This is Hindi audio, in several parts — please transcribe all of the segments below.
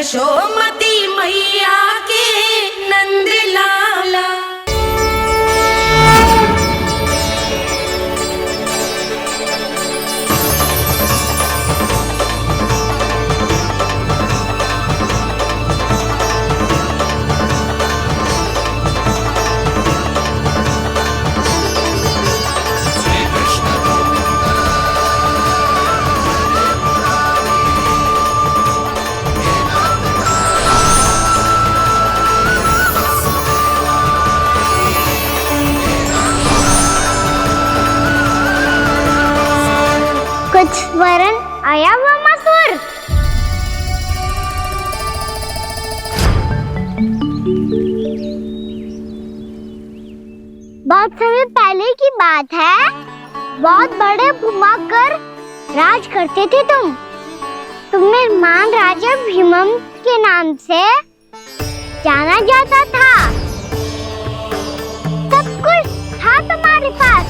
यशोमती मैया के नंद लाला। कुछ वरन आया वामासुर। बहुत समय पहले की बात है। बहुत बड़े भूमाकर राज करते थे तुम्हें महान राजा भीमम के नाम से जाना जाता था। सब कुछ था तुम्हारे पास,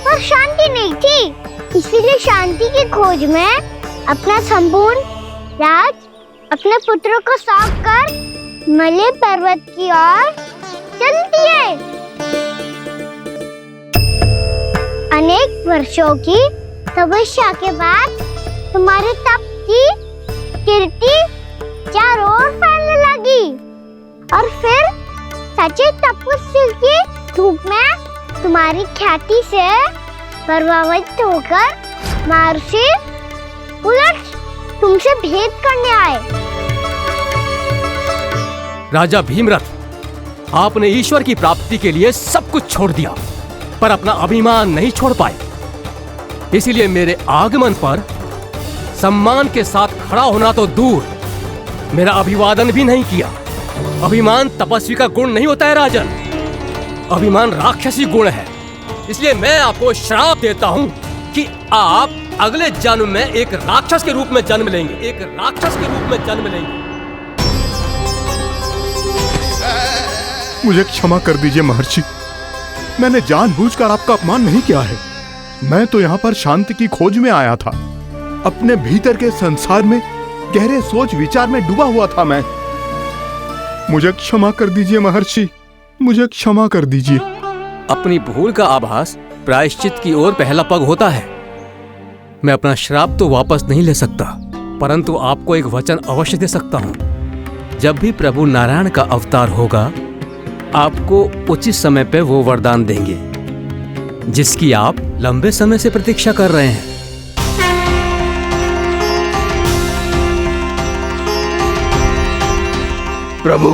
पर शांति नहीं थी। इसीलिए शांति की खोज में अपना संपूर्ण राज अपने पुत्रों को सौंप कर मलय पर्वत की ओर चल दिए। अनेक वर्षों की तपस्या के बाद तुम्हारे तप की कीर्ति चारों ओर फैलने लगी और फिर सच्चे तपस्वी के रूप में तुम्हारी ख्याति से प्रभावित होकर महर्षि उलट तुमसे भेंट करने आए। राजा भीमरथ, आपने ईश्वर की प्राप्ति के लिए सब कुछ छोड़ दिया, पर अपना अभिमान नहीं छोड़ पाए। इसीलिए मेरे आगमन पर सम्मान के साथ खड़ा होना तो दूर, मेरा अभिवादन भी नहीं किया। अभिमान तपस्वी का गुण नहीं होता है राजन, अभिमान राक्षसी गुण है। इसलिए मैं आपको श्राप देता हूँ कि आप अगले जन्म में एक राक्षस के रूप में जन्म लेंगे, एक राक्षस के रूप में जन्म लेंगे। मुझे क्षमा कर दीजिए महर्षि, मैंने जानबूझकर आपका अपमान नहीं किया है। मैं तो यहाँ पर शांति की खोज में आया था। अपने भीतर के संसार में गहरे सोच विचार में डूबा हुआ था मैं। मुझे क्षमा कर दीजिए महर्षि, मुझे क्षमा कर दीजिए। अपनी भूल का आभास प्रायश्चित की ओर पहला पग होता है। मैं अपना श्राप तो वापस नहीं ले सकता, परंतु आपको एक वचन अवश्य दे सकता हूँ। जब भी प्रभु नारायण का अवतार होगा, आपको उचित समय पे वो वरदान देंगे जिसकी आप लंबे समय से प्रतीक्षा कर रहे हैं। प्रभु,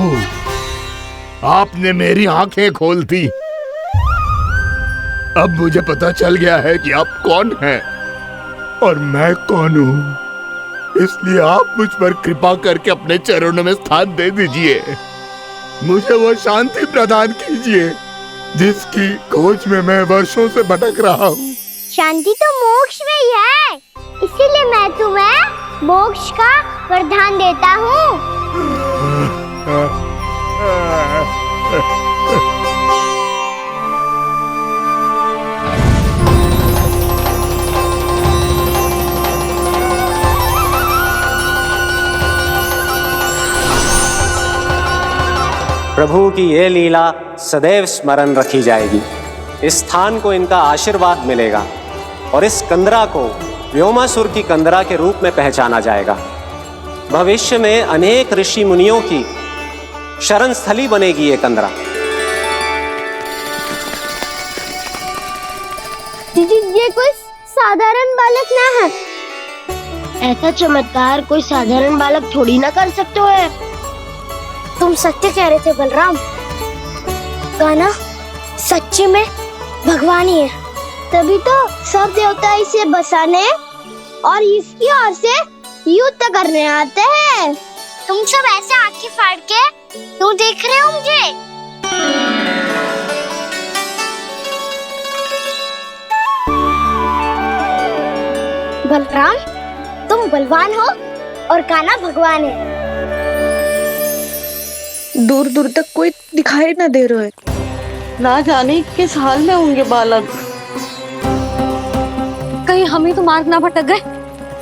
आपने मेरी आंखें खोल दी। अब मुझे पता चल गया है कि आप कौन हैं और मैं कौन हूँ। इसलिए आप मुझ पर कृपा करके अपने चरणों में स्थान दे दीजिए। मुझे वो शांति प्रदान कीजिए जिसकी खोज में मैं वर्षों से भटक रहा हूँ। शांति तो मोक्ष में ही है, इसीलिए मैं तुम्हें मोक्ष का वरदान देता हूँ। प्रभु की ये लीला सदैव स्मरण रखी जाएगी। इस स्थान को इनका आशीर्वाद मिलेगा और इस कंदरा को व्योमासुर की कंदरा के रूप में पहचाना जाएगा। भविष्य में अनेक ऋषि मुनियों की शरण स्थली बनेगी ये कंदरा। दीदी, ये कोई साधारण बालक ना है। ऐसा चमत्कार कोई साधारण बालक थोड़ी ना कर सकते हो। तुम सत्य कह रहे थे बलराम, गाना सच्ची में भगवान ही है। तभी तो सब देवता इसे बसाने और इसकी ओर से युद्ध करने आते हैं। तुम सब ऐसे आंखें फाड़ के क्यों देख रहे हो मुझे? बलराम, तुम बलवान हो और कान्हा भगवान है। दूर दूर तक कोई दिखाई न दे रहा है। ना जाने किस हाल में होंगे बालक। कहीं हम ही तो मार्ग ना भटक गए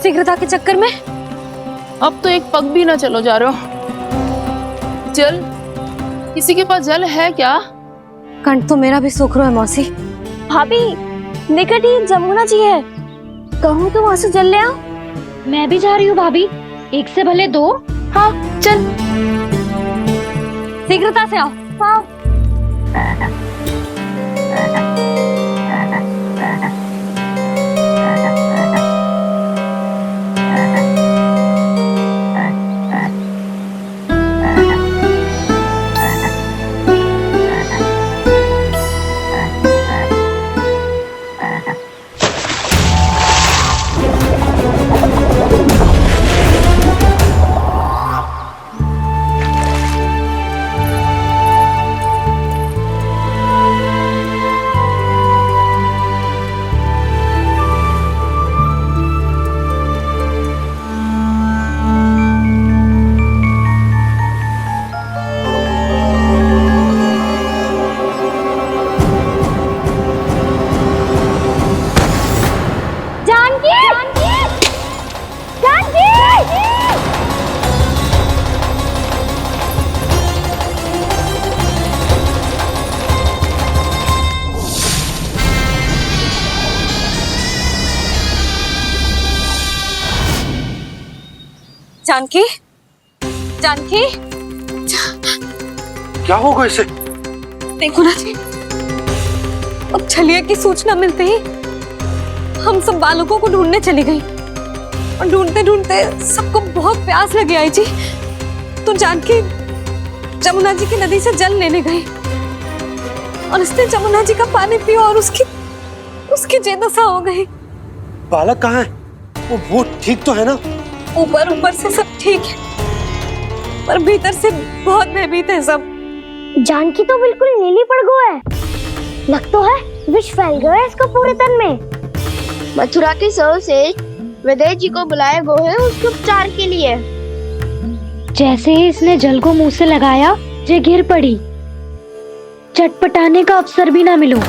शीघ्रता के चक्कर में। अब तो एक पग भी ना चलो जा रहे हो। जल? किसी के पास जल है क्या? कंठ तो मेरा भी सूख रहा है मौसी। भाभी, निकट ही जमुना जी है, कहूँ तो वहाँ से जल ले आओ। मैं भी जा रही हूँ भाभी, एक से भले दो। हाँ चल, शीघ्रता से आओ। हाँ। जानकी, जानकी, क्या होगा इसे? देखो ना जी, अब छलिया की सूचना मिलते ही हम सब बालकों को ढूंढने चली गई और ढूंढते ढूंढते सबको बहुत प्यास लगी आई जी। तो जानकी जमुना जी की नदी से जल लेने गई और उसने जमुना जी का पानी पिया और उसकी जेदशा हो गई। बालक कहाँ है? वो ठीक तो है ना? ऊपर ऊपर से सब ठीक है, पर भीतर से बहुत भयभीत है सब। जानकी तो बिल्कुल नीली पड़ गई है, लग तो है विष फैल गया है इसका पूरे तन में। मथुरा के सर्वश्रेष्ठ विदेह जी को बुलाए गए हैं उसके उपचार के लिए। जैसे ही इसने जल को मुंह से लगाया, जे गिर पड़ी, चटपटाने का अवसर भी ना मिलो।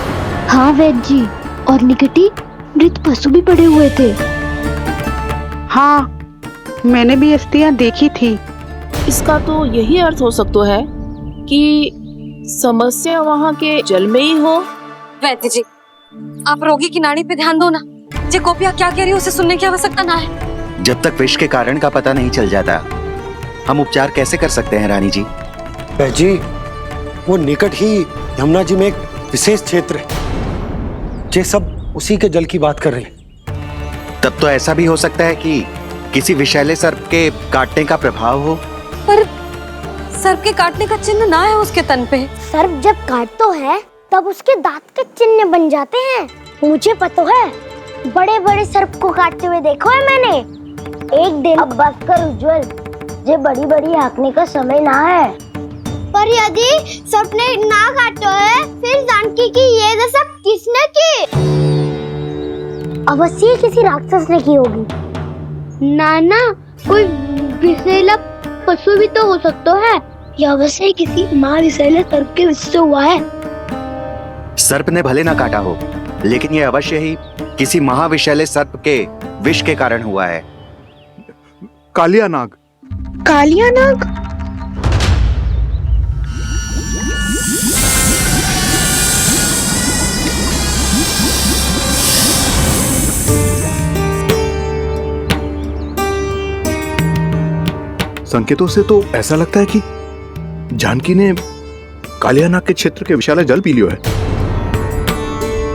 हाँ वैद्य जी, और निकटी मृत पशु भी पड़े हुए थे। हाँ, मैंने भी अस्थियां देखी थी। इसका तो यही अर्थ हो सकता है कि समस्या वहाँ के जल में ही हो। वैद्य जी, आप रोगी की नाड़ी पे ध्यान दो ना। जे गोपिया क्या कह रही है उसे सुनने की आवश्यकता ना है। जब तक विष के कारण का पता नहीं चल जाता, हम उपचार कैसे कर सकते हैं रानी जी? जी, वो निकट ही यमुना जी में एक विशेष क्षेत्र है, जे सब उसी के जल की बात कर रहे हैं। तब तो ऐसा भी हो सकता है कि किसी विषैले सर्प के काटने का प्रभाव हो। पर सर्प के काटने का चिन्ह ना है उसके तन पे। सर्प जब काटतो है तब उसके दांत के चिन्ह बन जाते हैं। मुझे पता है, बड़े बड़े सर्प को काटते हुए देखो है मैंने। एक दिन अब बात कर उज्जवल, ये बड़ी बड़ी हाँकने का समय ना है। पर यदि सर्प ने ना काटो है, फिर जानकी की ये दशा किसने की? अवश्य किसी राक्षस ने की होगी। नाना, कोई विषैला पशु भी तो हो सकता है। यह अवश्य किसी महाविषैले सर्प के विष से हुआ है। सर्प ने भले ना काटा हो, लेकिन यह अवश्य ही किसी महाविषैले सर्प के विष के कारण हुआ है। कालिया नाग। कालिया नाग? संकेतों से तो ऐसा लगता है कि जानकी ने कालिया नाग के क्षेत्र के विशाल जल पी लियो है।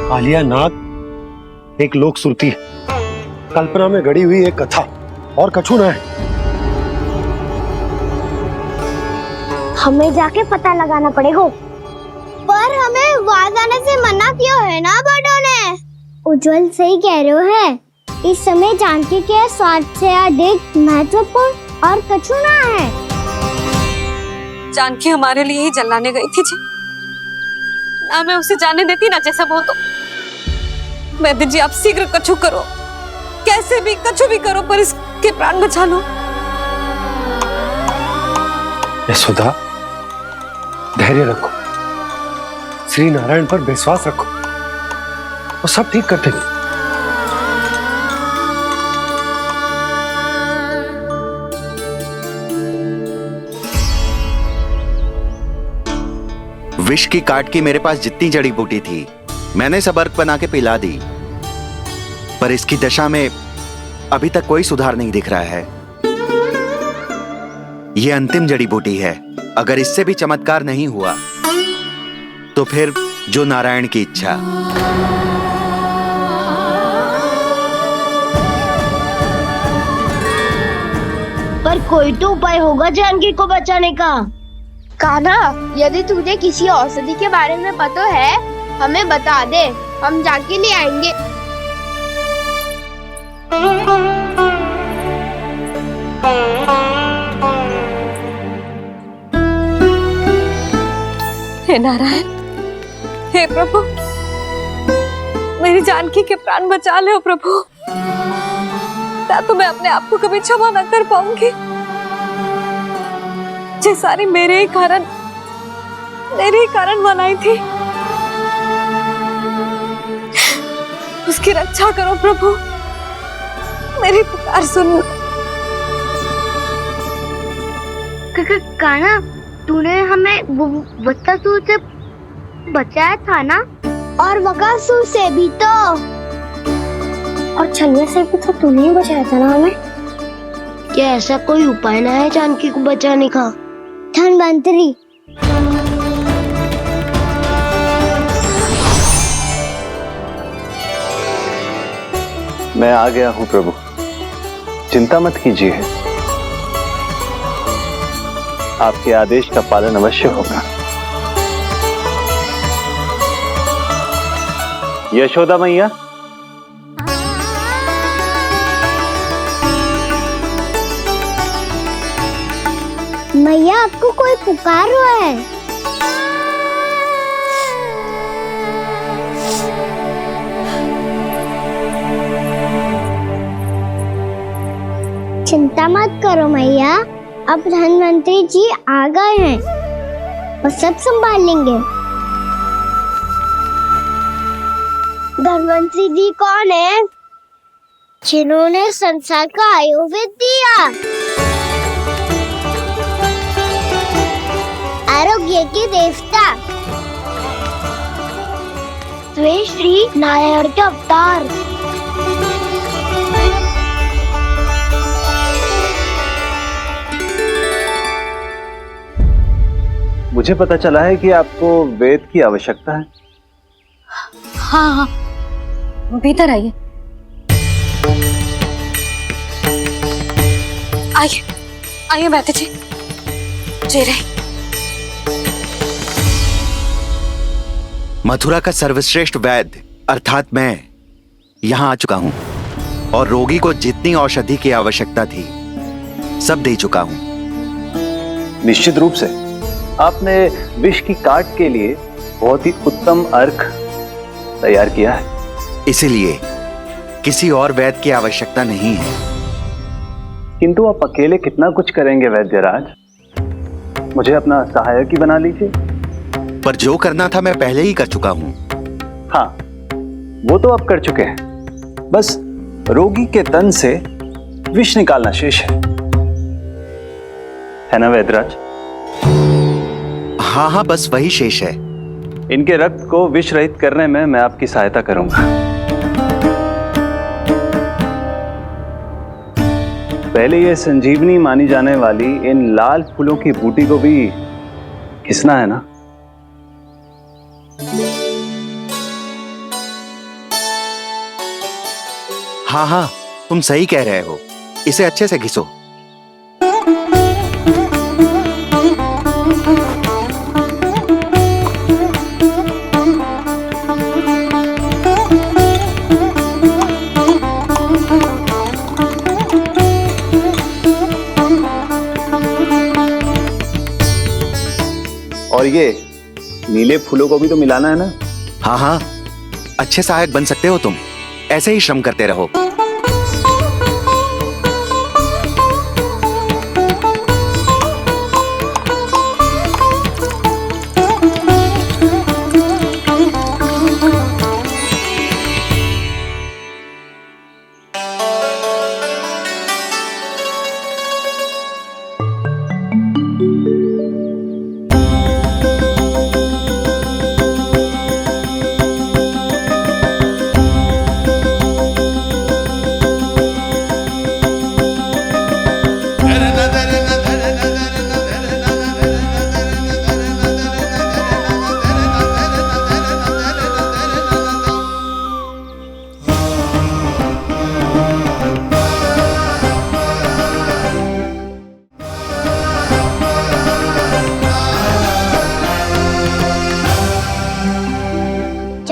कालिया नाग एक लोक श्रुति है, कल्पना में गढ़ी हुई एक कथा, और कछु ना है। हमें जाके पता लगाना पड़ेगा। पर हमें वहां जाने से मना क्यों है ना बड़ों ने? उज्जवल सही कह रहे हो है। इस समय जानकी के स्वार्थ से अधिक महत्वपूर्ण और कछु ना है। जानकी हमारे लिए ही जलाने गई थी जी, ना मैं उसे जाने देती ना जैसा वो तो। वैद्य जी, आप शीघ्र कछु करो, कैसे भी कछु भी करो, पर इसके प्राण बचा लो। यशोदा, धैर्य रखो, श्री नारायण पर विश्वास रखो, वो सब ठीक कर देंगे। विष की काट की मेरे पास जितनी जड़ी बूटी थी मैंने सब अर्क बना के पिला दी, पर इसकी दशा में अभी तक कोई सुधार नहीं दिख रहा है। यह अंतिम जड़ी बूटी है, अगर इससे भी चमत्कार नहीं हुआ तो फिर जो नारायण की इच्छा। पर कोई तो उपाय होगा जानकी को बचाने का। कान्हा, यदि तुझे किसी औषधि के बारे में पता है हमें बता दे, हम जाके ले आएंगे। हे नारायण, हे प्रभु, मेरी जानकी के प्राण बचा ले प्रभु। तो मैं अपने आप को कभी क्षमा न कर पाऊंगी। ये सारी मेरे ही कारण बनाई थी। उसकी रक्षा करो प्रभु, मेरी पुकार सुनो। कान्हा, तूने हमें वत्सासुर से बचाया था ना? और बकासुर से भी तो, और छलवा से भी तो तूने ही बचाया था ना हमें। क्या ऐसा कोई उपाय ना है जानकी को बचाने का? धन्वंतरी, मैं आ गया हूँ प्रभु, चिंता मत कीजिए, आपके आदेश का पालन अवश्य होगा। यशोदा मैया, मैया आपको कोई पुकार रहा है। चिंता मत करो मैया, अब धन्वंतरी जी आ गए हैं और सब संभाल लेंगे। धन्वंतरी जी कौन है? जिन्होंने संसार का आयुर्वेद दिया, आरोग्य के देवता, वे श्री नारायण के अवतार। मुझे पता चला है कि आपको वेद की आवश्यकता है। हाँ, भीतर आइए। आइए बैठे जी। जी रही। मथुरा का सर्वश्रेष्ठ वैद्य अर्थात मैं यहां आ चुका हूं और रोगी को जितनी औषधि की आवश्यकता थी सब दे चुका हूं। निश्चित रूप से आपने विष की काट के लिए बहुत ही उत्तम अर्क तैयार किया है, इसीलिए किसी और वैद्य की आवश्यकता नहीं है। किंतु आप अकेले कितना कुछ करेंगे वैद्यराज, मुझे अपना सहायक ही बना लीजिए। पर जो करना था मैं पहले ही कर चुका हूं। हाँ, वो तो आप कर चुके हैं, बस रोगी के तन से विष निकालना शेष है ना वैद्यराज? हाँ, बस वही शेष है। इनके रक्त को विष रहित करने में मैं आपकी सहायता करूंगा। पहले ये संजीवनी मानी जाने वाली इन लाल फूलों की बूटी को भी घिसना है ना? हाँ, तुम सही कह रहे हो, इसे अच्छे से घिसो। और ये नीले फूलों को भी तो मिलाना है ना? हाँ, अच्छे सहायक बन सकते हो तुम, ऐसे ही श्रम करते रहो।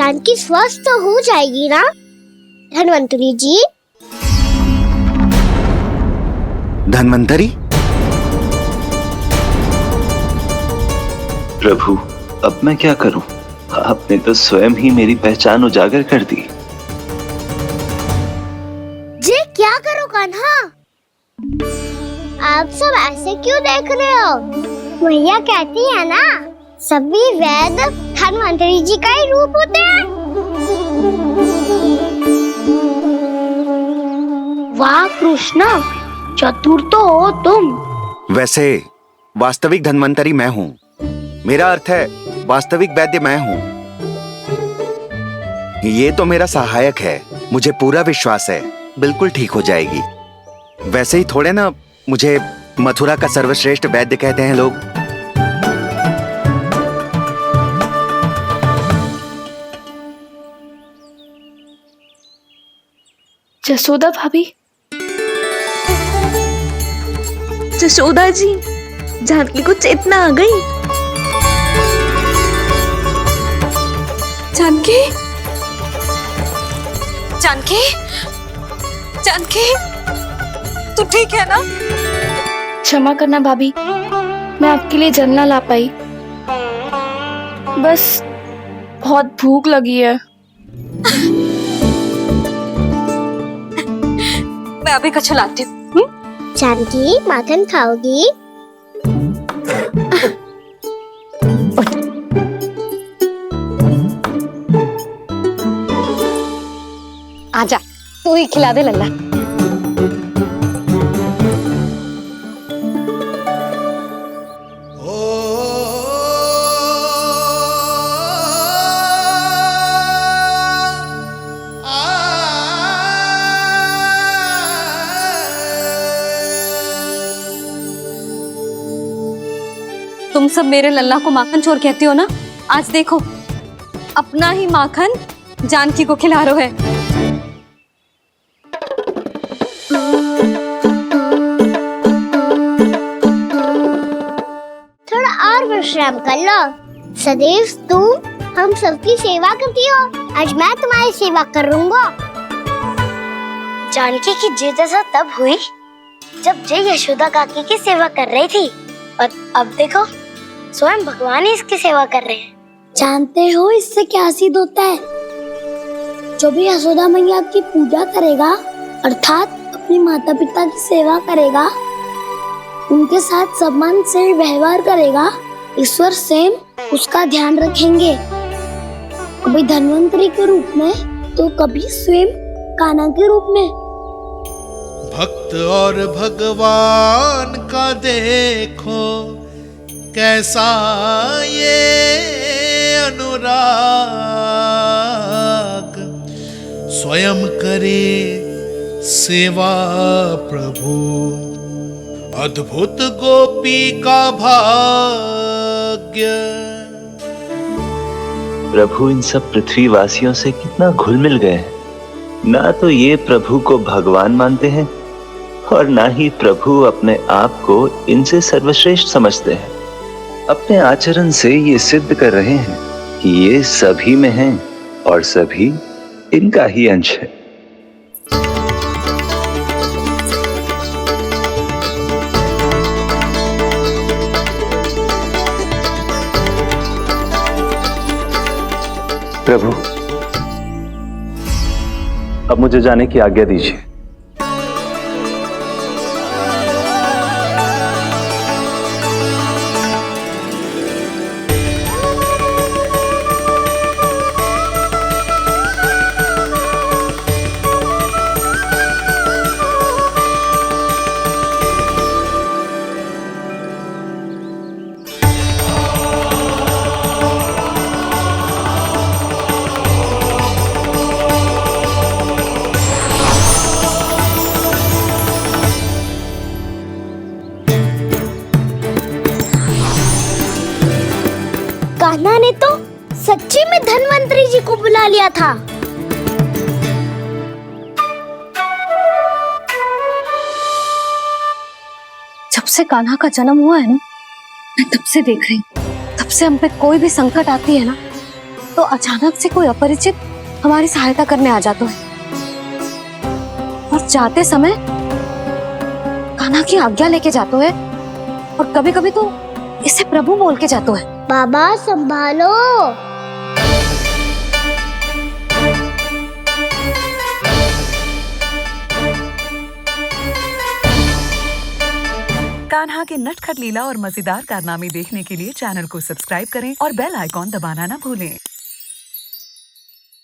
जानकी स्वस्थ तो हो जाएगी ना धन्वंतरी जी? धन्वंतरी? प्रभु, अब मैं क्या करूं? आपने तो स्वयं ही मेरी पहचान उजागर कर दी। जी क्या करो कान्हा? आप सब ऐसे क्यों देख रहे हो? मैया कहती है ना, सभी वेद धन्वंतरी जी का ही रूप होते हैं। वाह कृष्णा, चतुर तो हो तुम। वैसे वास्तविक धन्वंतरी मैं हूँ। मेरा अर्थ है वास्तविक वैद्य मैं हूँ। ये तो मेरा सहायक है। मुझे पूरा विश्वास है बिल्कुल ठीक हो जाएगी। वैसे ही थोड़े ना मुझे मथुरा का सर्वश्रेष्ठ वैद्य कहते हैं लोग। जसोदा भाभी, जसोदा जी, जानकी को चेतना आ गई। जानकी, जानकी, जानकी, तू ठीक है ना? क्षमा करना भाभी, मैं आपके लिए जल ना ला पाई। बस बहुत भूख लगी है। मैं अभी कुछ लाती हूँ। जानकी माखन खाओगी? आजा, तू ही खिला दे लल्ला। तुम सब मेरे लल्ला को माखन चोर कहती हो ना? आज देखो, अपना ही माखन जानकी को खिला रहे है। थोड़ा और विश्राम कर लो। सदैव तुम हम सबकी सेवा करती हो, आज मैं तुम्हारी सेवा करूंगा। जानकी की जिद तब हुई जब जय यशोदा काकी की सेवा कर रही थी, और अब देखो स्वयं भगवान ही इसकी सेवा कर रहे हैं। जानते हो इससे क्या सिद्ध होता है? जो भी यशोदा मैया की पूजा करेगा, अर्थात अपने माता पिता की सेवा करेगा, उनके साथ सम्मान से व्यवहार करेगा, ईश्वर स्वयं उसका ध्यान रखेंगे। कभी धन्वंतरी के रूप में तो कभी स्वयं कान्हा के रूप में। भक्त और भगवान का देखो कैसा ये अनुराग, स्वयं करे सेवा प्रभु, अद्भुत गोपी का भाग्य। प्रभु इन सब पृथ्वीवासियों से कितना घुल मिल गए हैं। ना तो ये प्रभु को भगवान मानते हैं और ना ही प्रभु अपने आप को इनसे सर्वश्रेष्ठ समझते हैं। अपने आचरण से ये सिद्ध कर रहे हैं कि ये सभी में हैं और सभी इनका ही अंश है। प्रभु, अब मुझे जाने की आज्ञा दीजिए। कान्हा ने तो सच्ची में धन्वंतरी जी को बुला लिया था। जब से कान्हा का जन्म हुआ है ना, मैं तब से देख रही हूँ, तब से हम पे कोई भी संकट आती है ना, तो अचानक से कोई अपरिचित हमारी सहायता करने आ जाता है और जाते समय कान्हा की आज्ञा लेके जाता है और कभी कभी तो इसे प्रभु बोल के जाता है। बाबा संभालो। कान्हा के नटखट लीला और मजेदार कारनामे देखने के लिए चैनल को सब्सक्राइब करें और बेल आइकॉन दबाना ना भूलें।